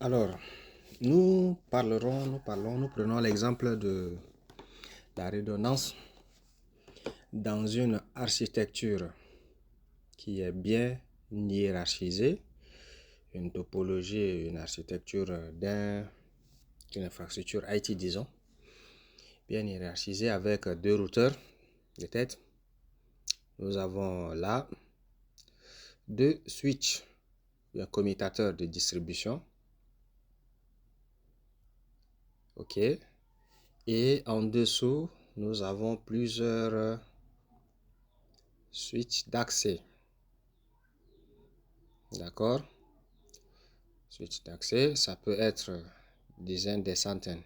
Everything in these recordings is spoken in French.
Alors, nous prenons l'exemple de la redondance dans une architecture qui est bien hiérarchisée, une topologie, une architecture d'une infrastructure IT, disons, bien hiérarchisée avec deux routeurs de tête. Nous avons là deux switches, un commutateur de distribution. OK. Et en dessous, nous avons plusieurs switches d'accès. D'accord? Switch d'accès, ça peut être dizaines, des centaines.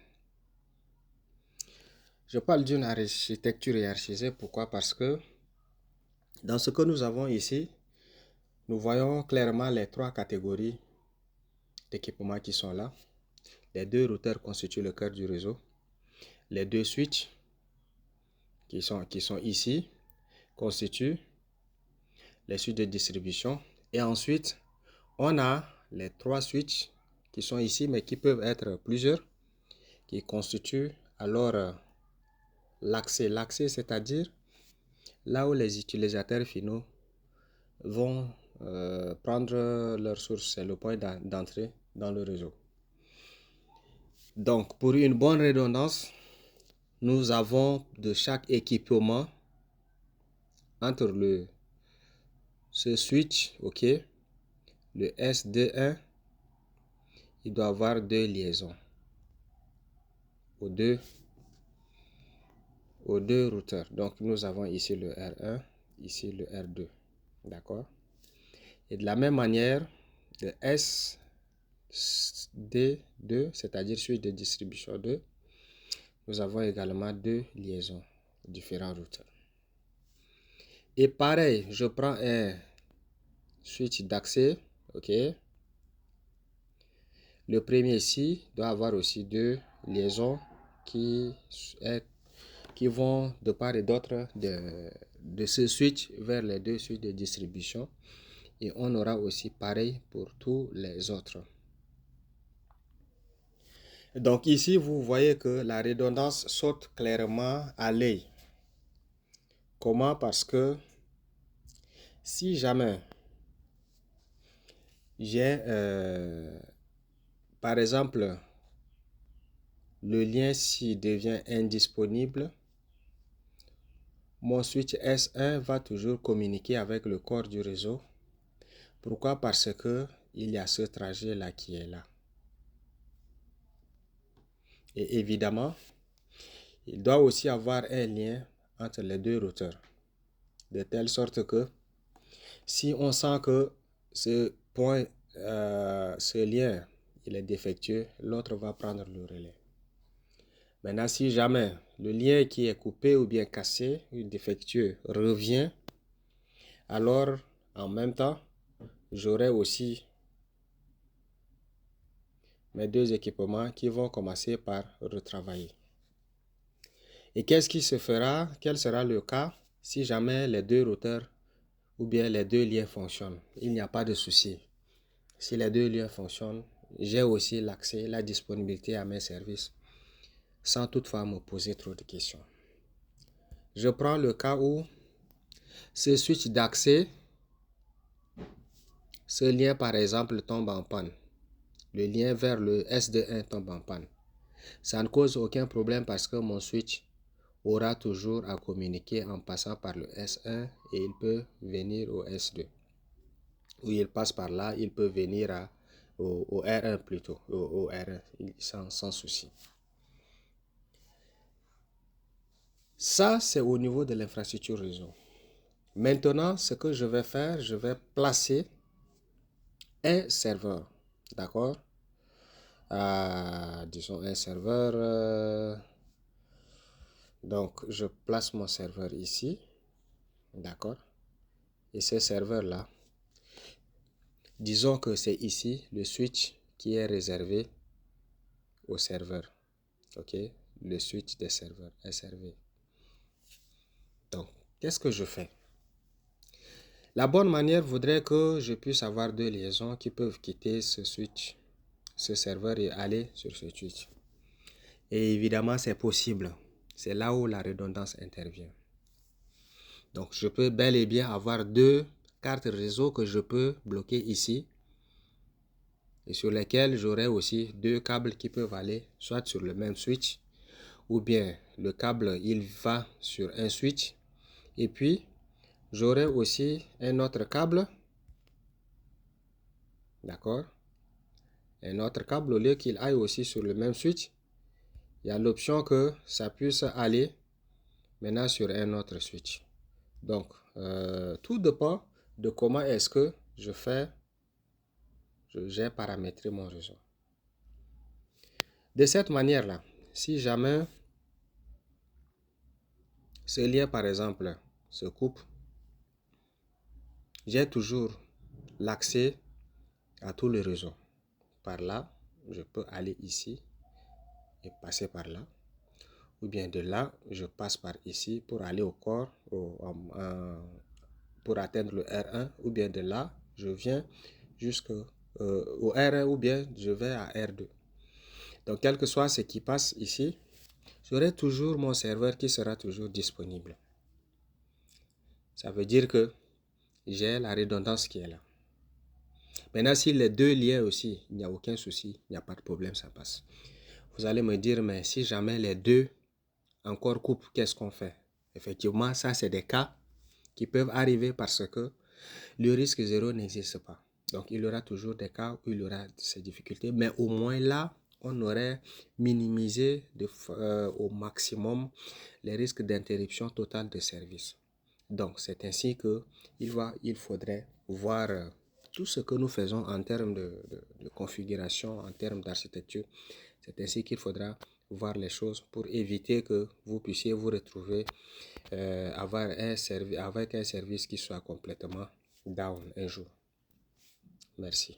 Je parle d'une architecture hiérarchisée. Pourquoi? Parce que dans ce que nous avons ici, nous voyons clairement les trois catégories d'équipements qui sont là. Les deux routeurs constituent le cœur du réseau. Les deux switches qui sont ici constituent les switches de distribution. Et ensuite, on a les trois switches qui sont ici, mais qui peuvent être plusieurs, qui constituent alors l'accès. L'accès, c'est-à-dire là où les utilisateurs finaux vont prendre leur source, c'est le point d'entrée dans le réseau. Donc, pour une bonne redondance, nous avons de chaque équipement entre ce switch, OK, le SD1, il doit avoir deux liaisons aux deux routeurs. Donc, nous avons ici le R1, ici le R2. D'accord? Et de la même manière, le SD2, c'est-à-dire switch de distribution 2, nous avons également deux liaisons, différents routeurs. Et pareil, je prends un switch d'accès, OK. Le premier ici doit avoir aussi deux liaisons qui vont de part et d'autre de ce switch vers les deux switches de distribution. Et on aura aussi pareil pour tous les autres. Donc ici, vous voyez que la redondance saute clairement à l'œil. Comment? Parce que si jamais j'ai, par exemple, le lien s'il devient indisponible, mon switch S1 va toujours communiquer avec le corps du réseau. Pourquoi? Parce que il y a ce trajet-là qui est là. Et évidemment, il doit aussi avoir un lien entre les deux routeurs. De telle sorte que si on sent que ce point, ce lien, il est défectueux, l'autre va prendre le relais. Maintenant, si jamais le lien qui est coupé ou bien cassé ou défectueux revient, alors en même temps, j'aurai aussi mes deux équipements qui vont commencer par retravailler. Et qu'est-ce qui se fera? Quel sera le cas si jamais les deux routeurs ou bien les deux liens fonctionnent? Il n'y a pas de souci. Si les deux liens fonctionnent, j'ai aussi l'accès, la disponibilité à mes services sans toutefois me poser trop de questions. Je prends le cas où ce switch d'accès, ce lien par exemple tombe en panne. Le lien vers le SD1 tombe en panne. Ça ne cause aucun problème parce que mon switch aura toujours à communiquer en passant par le S1 et il peut venir au S2. Ou il passe par là, il peut venir au R1 plutôt, au R1 sans souci. Ça, c'est au niveau de l'infrastructure réseau. Maintenant, ce que je vais faire, je vais placer un serveur. D'accord? Disons un serveur. Donc, je place mon serveur ici. D'accord? Et ce serveur-là, disons que c'est ici le switch qui est réservé au serveur. OK? Le switch des serveurs, SRV. Donc, qu'est-ce que je fais? La bonne manière voudrait que je puisse avoir deux liaisons qui peuvent quitter ce switch, ce serveur et aller sur ce switch. Et évidemment, c'est possible. C'est là où la redondance intervient. Donc, je peux bel et bien avoir deux cartes réseau que je peux bloquer ici et sur lesquelles j'aurai aussi deux câbles qui peuvent aller soit sur le même switch ou bien le câble il va sur un switch et puis j'aurai aussi un autre câble, d'accord, un autre câble au lieu qu'il aille aussi sur le même switch, il y a l'option que ça puisse aller maintenant sur un autre switch. Donc tout dépend de comment est-ce que j'ai paramétré mon réseau. De cette manière-là, si jamais ce lien par exemple se coupe, j'ai toujours l'accès à tout le réseau. Par là, je peux aller ici et passer par là. Ou bien de là, je passe par ici pour aller au corps, pour atteindre le R1. Ou bien de là, je viens jusqu'au R1 ou bien je vais à R2. Donc, quel que soit ce qui passe ici, j'aurai toujours mon serveur qui sera toujours disponible. Ça veut dire que j'ai la redondance qui est là. Maintenant, si les deux liens aussi, il n'y a aucun souci, il n'y a pas de problème, ça passe. Vous allez me dire, mais si jamais les deux encore coupent, qu'est-ce qu'on fait? Effectivement, ça, c'est des cas qui peuvent arriver parce que le risque zéro n'existe pas. Donc, il y aura toujours des cas où il y aura ces difficultés, mais au moins là, on aurait minimisé au maximum les risques d'interruption totale de service. Donc, c'est ainsi qu'il faudrait voir tout ce que nous faisons en termes de configuration, en termes d'architecture. C'est ainsi qu'il faudra voir les choses pour éviter que vous puissiez vous retrouver avec un service qui soit complètement down un jour. Merci.